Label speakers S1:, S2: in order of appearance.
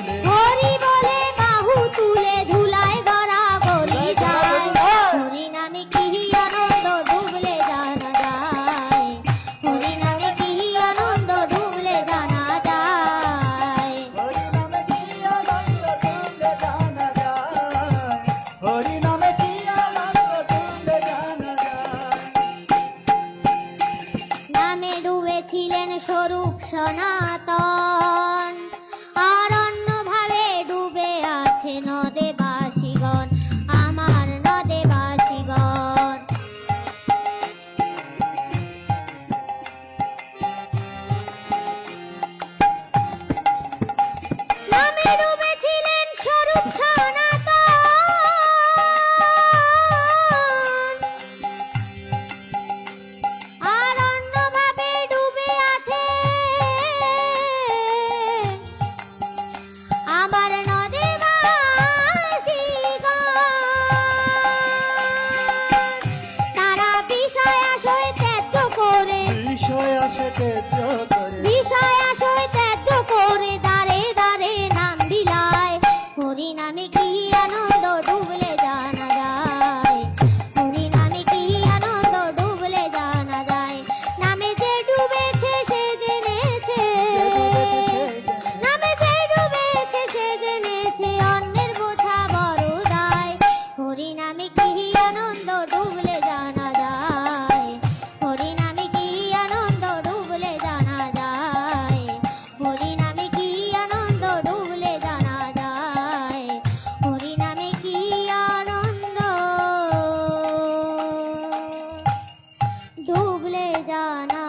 S1: বলে
S2: হরি বলে বাহু তুলে ধুলায় গড়াগড়ি যায় হরি নামে কি আনন্দ ডুবলে জানা যায় হরি নামে কি আনন্দ ডুবলে জানা যায়
S1: হরি নামে কি আনন্দ ডুবলে জানা যায় হরি নামে কি আনন্দ ডুবলে জানা যায়
S2: নামে ডুবেছিলেন স্বরূপ সনাতন আর অন্যভাবে ডুবে আছে নদে বাসীগণ আমার নদে বাসীগণ নামে ডুবেছিলেন স্বরূপ সনাতন আর অন্যভাবে ডুবে আছে আমার নদে বাসীগণ তারা বিষয় আশয় ত্যায্য করে
S1: বিষয় আসে তেজ করে
S2: বিষয় আশয় ত্যায্য করে দাঁড়ে দাঁড়ে নাম বিলায় হরি নামে কি আনন্দ ডুবলে জানা যায় হরি নামে কি আনন্দ ডুবলে জানা যায় নামে যে ডুবেছে সে জেনেছে নামে যে ডুবেছে সে জেনেছে অন্যের বোঝা বড় দায় হরি নামে কি আনন্দ ডুবলে জানা যায় হরি নামে কি আনন্দ ডুবলে জানা যায় হরি নামে কি আনন্দ ডুবলে জানা যায় হরি নামে কি আনন্দ ডুবলে জানা